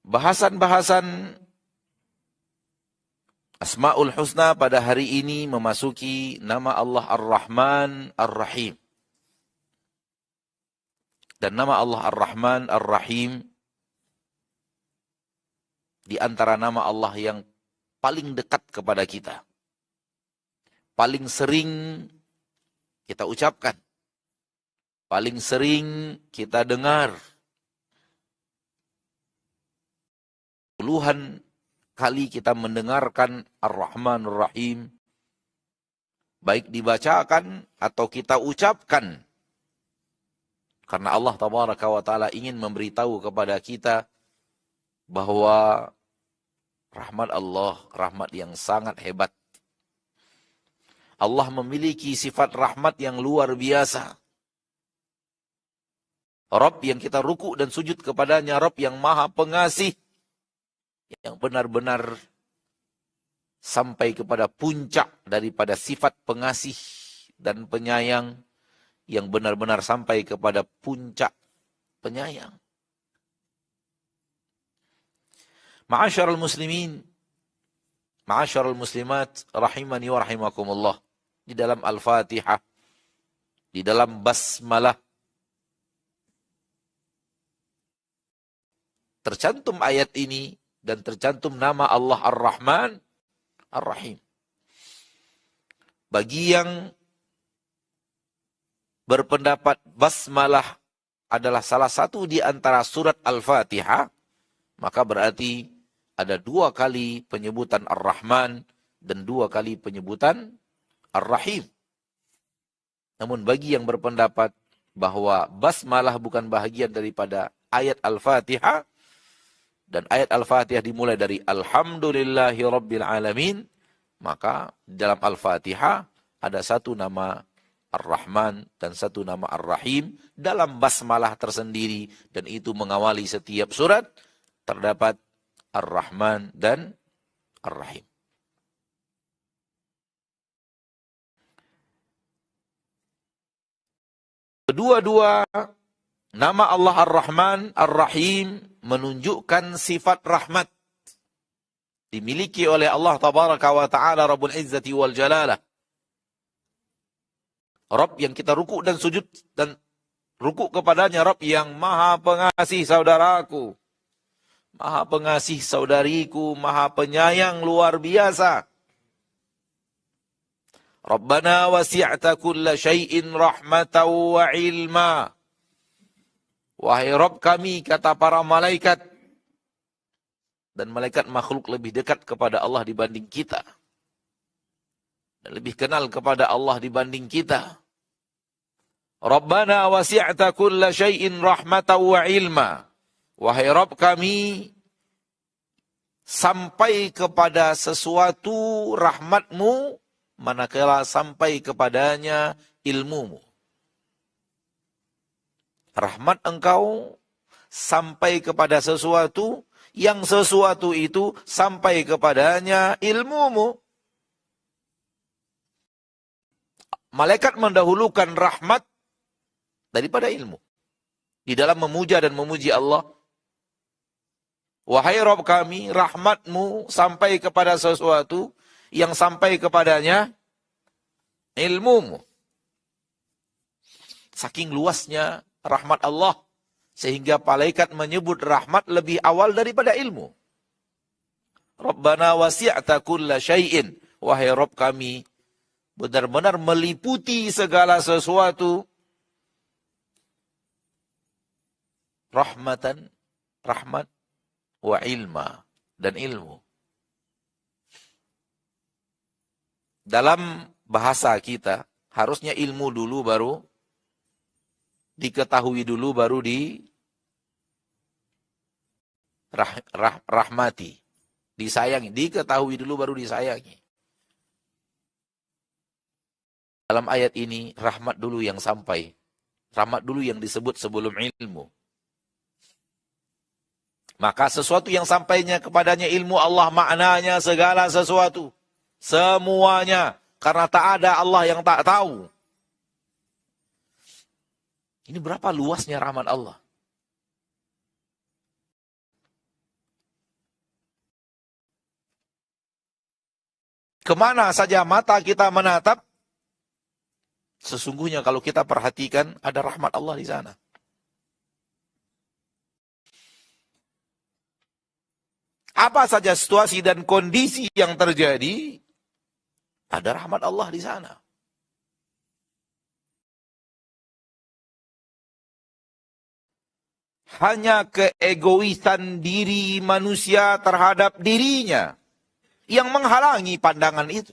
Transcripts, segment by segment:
bahasan-bahasan Asmaul Husna pada hari ini memasuki nama Allah Ar-Rahman Ar-Rahim. Dan nama Allah Ar-Rahman Ar-Rahim di antara nama Allah yang paling dekat kepada kita. Paling sering kita ucapkan. Paling sering kita dengar. Puluhan kali kita mendengarkan Ar-Rahman Ar-Rahim, baik dibacakan atau kita ucapkan. Karena Allah Tabaraka wa Ta'ala ingin memberitahu kepada kita bahwa rahmat Allah, rahmat yang sangat hebat. Allah memiliki sifat rahmat yang luar biasa. Rabb yang kita ruku dan sujud kepadanya, Rabb yang maha pengasih, yang benar-benar sampai kepada puncak daripada sifat pengasih dan penyayang, yang benar-benar sampai kepada puncak penyayang. Ma'asyiral muslimin, ma'asyiral muslimat, rahimani wa rahimakumullah. Di dalam Al-Fatihah, di dalam basmalah, tercantum ayat ini dan tercantum nama Allah Ar-Rahman Ar-Rahim. Bagi yang berpendapat basmalah adalah salah satu di antara surat Al-Fatihah, maka berarti ada 2 kali penyebutan Ar-Rahman dan 2 kali penyebutan Ar-Rahim. Namun bagi yang berpendapat bahwa basmalah bukan bahagian daripada ayat Al-Fatihah, dan ayat Al-Fatihah dimulai dari Alhamdulillahi Rabbil Alamin, maka dalam Al-Fatihah ada 1 nama Ar-Rahman dan 1 nama Ar-Rahim dalam basmalah tersendiri, dan itu mengawali setiap surat. Terdapat Ar-Rahman dan Ar-Rahim. Kedua-dua nama Allah Ar-Rahman Ar-Rahim menunjukkan sifat rahmat dimiliki oleh Allah Tabaraka wa Ta'ala Rabbul Izzati wal Jalalah. Rabb yang kita ruku dan sujud dan ruku kepadanya, Rabb yang maha pengasih saudaraku, maha pengasih saudariku, maha penyayang luar biasa. Rabbana wasi'ta kulla syai'in rahmatan wa ilma. Wahai Rabb kami, kata para malaikat, dan malaikat makhluk lebih dekat kepada Allah dibanding kita, dan lebih kenal kepada Allah dibanding kita. Rabbana wasi'ta kulla syai'in rahmatan wa ilma. Wahai Rabb kami, sampai kepada sesuatu rahmatmu manakala sampai kepadanya ilmumu. Rahmat engkau sampai kepada sesuatu, yang sesuatu itu sampai kepadanya ilmumu. Malaikat mendahulukan rahmat daripada ilmu di dalam memuja dan memuji Allah. Wahai Rabb kami, rahmatmu sampai kepada sesuatu yang sampai kepadanya ilmumu. Saking luasnya rahmat Allah, sehingga malaikat menyebut rahmat lebih awal daripada ilmu. Rabbana wasi'ta kulla syai'in. Wahai Rabb kami, benar-benar meliputi segala sesuatu. Rahmatan, rahmat, wa ilma, dan ilmu. Dalam bahasa kita, harusnya ilmu dulu baru diketahui dulu baru rahmati, disayangi, diketahui dulu baru disayangi. Dalam ayat ini rahmat dulu yang sampai, rahmat dulu yang disebut sebelum ilmu. Maka sesuatu yang sampainya kepadanya ilmu Allah, maknanya segala sesuatu, semuanya, karena tak ada Allah yang tak tahu. Ini berapa luasnya rahmat Allah. Kemana saja mata kita menatap, sesungguhnya kalau kita perhatikan ada rahmat Allah di sana. Apa saja situasi dan kondisi yang terjadi, ada rahmat Allah di sana. Hanya keegoisan diri manusia terhadap dirinya yang menghalangi pandangan itu.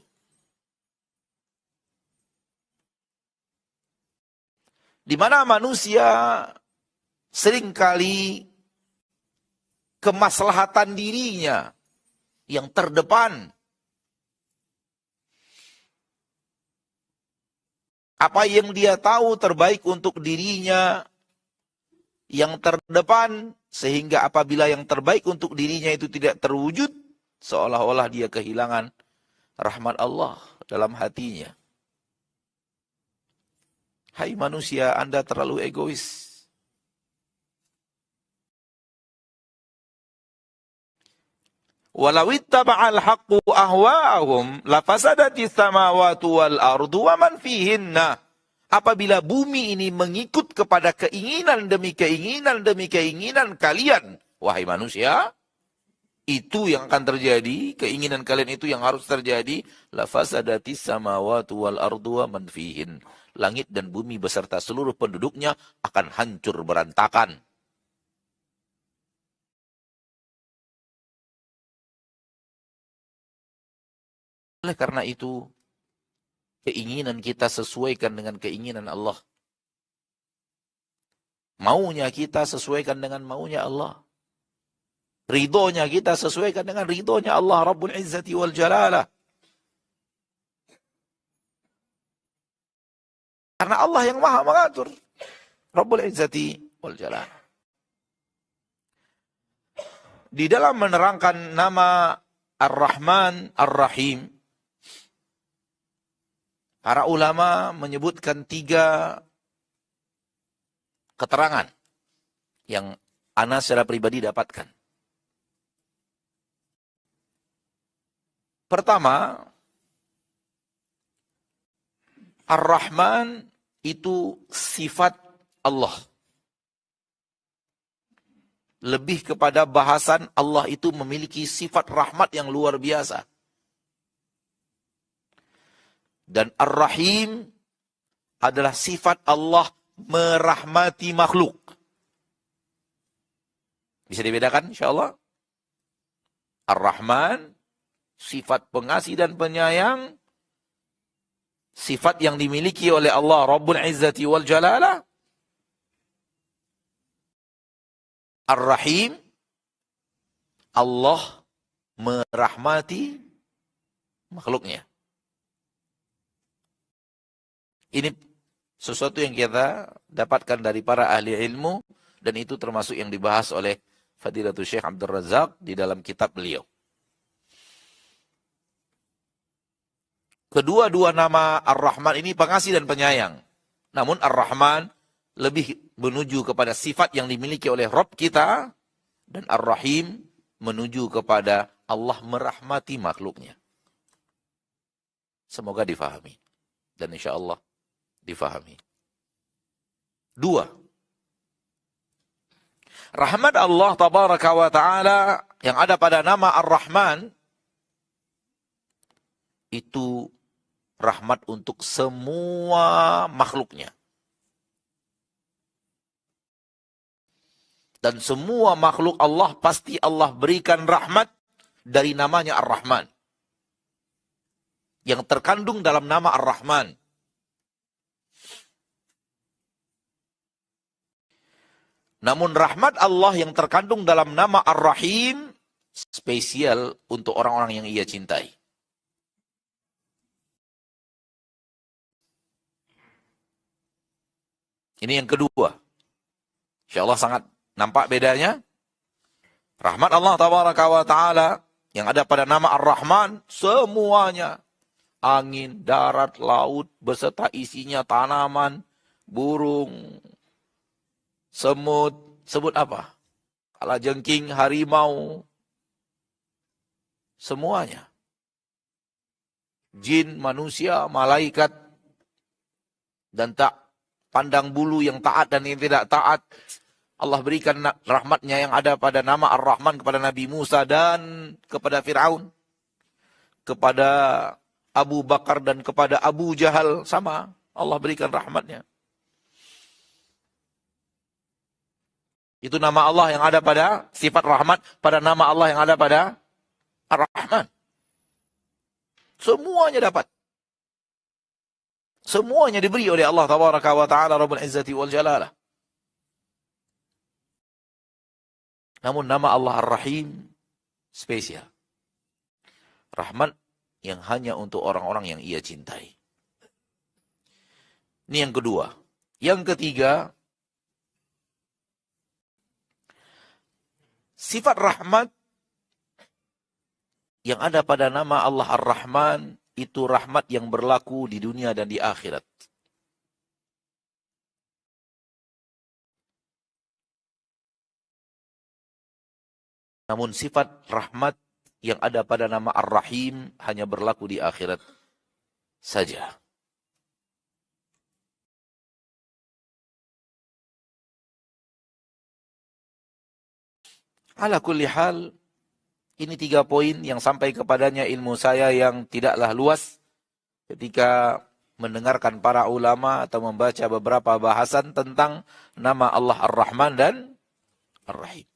Di mana manusia seringkali kemaslahatan dirinya yang terdepan. Apa yang dia tahu terbaik untuk dirinya yang terdepan, sehingga apabila yang terbaik untuk dirinya itu tidak terwujud, seolah-olah dia kehilangan rahmat Allah dalam hatinya. Hai manusia, Anda terlalu egois. Walau ittaba'al haqqu ahwa'ahum lafasadatis samawati wal ardu wa man fihinna. Apabila bumi ini mengikut kepada keinginan demi keinginan demi keinginan kalian, wahai manusia, itu yang akan terjadi, keinginan kalian itu yang harus terjadi, lafasadatis samawati wal ardu wa man fihin. Langit dan bumi beserta seluruh penduduknya akan hancur berantakan. Oleh karena itu, keinginan kita sesuaikan dengan keinginan Allah. Maunya kita sesuaikan dengan maunya Allah. Ridhonya kita sesuaikan dengan ridhonya Allah Rabbul Izzati wal Jalalah. Karena Allah yang maha mengatur. Rabbul Izzati wal Jalalah. Di dalam menerangkan nama Ar-Rahman, Ar-Rahim, para ulama menyebutkan 3 keterangan yang ana secara pribadi dapatkan. Pertama, Ar-Rahman itu sifat Allah. Lebih kepada bahasan Allah itu memiliki sifat rahmat yang luar biasa. Dan Ar-Rahim adalah sifat Allah merahmati makhluk. Bisa dibedakan insyaAllah? Ar-Rahman, sifat pengasih dan penyayang, sifat yang dimiliki oleh Allah Rabbul Izzati wal Jalalah. Ar-Rahim, Allah merahmati makhluknya. Ini sesuatu yang kita dapatkan dari para ahli ilmu, dan itu termasuk yang dibahas oleh Fadilatul Syekh Abdul Razak di dalam kitab beliau. Kedua-dua nama Ar-Rahman ini pengasih dan penyayang. Namun Ar-Rahman lebih menuju kepada sifat yang dimiliki oleh Rabb kita, dan Ar-Rahim menuju kepada Allah merahmati makhluknya. Semoga difahami. Dan insya Allah difahami. 2. Rahmat Allah tabaraka wa ta'ala yang ada pada nama Ar-Rahman, itu rahmat untuk semua makhluknya. Dan semua makhluk Allah pasti Allah berikan rahmat dari namanya Ar-Rahman. Yang terkandung dalam nama Ar-Rahman. Namun rahmat Allah yang terkandung dalam nama Ar-Rahim spesial untuk orang-orang yang ia cintai. Ini yang kedua. InsyaAllah sangat nampak bedanya. Rahmat Allah tabaraka wa ta'ala yang ada pada nama Ar-Rahman, semuanya. Angin, darat, laut, beserta isinya tanaman, burung, semut, sebut apa? Kalajengking, harimau, semuanya. jin, manusia, malaikat, dan tak pandang bulu yang taat dan yang tidak taat. Allah berikan rahmatnya yang ada pada nama Ar-Rahman kepada Nabi Musa dan kepada Fir'aun, kepada Abu Bakar dan kepada Abu Jahal, sama. Allah berikan rahmatnya. Itu nama Allah yang ada pada sifat rahmat, pada nama Allah yang ada pada Ar-Rahman. Semuanya dapat. Semuanya diberi oleh Allah Tabaraka wa Ta'ala Rabbul Izzati wal Jalalah. Namun nama Allah Ar-Rahim spesial. Rahmat yang hanya untuk orang-orang yang ia cintai. Ini yang kedua. Yang ketiga, sifat rahmat yang ada pada nama Allah Ar-Rahman itu rahmat yang berlaku di dunia dan di akhirat. Namun sifat rahmat yang ada pada nama Ar-Rahim hanya berlaku di akhirat saja. Ala kulli hal, ini 3 poin yang sampai kepadanya ilmu saya yang tidaklah luas ketika mendengarkan para ulama atau membaca beberapa bahasan tentang nama Allah Ar-Rahman dan Ar-Rahim.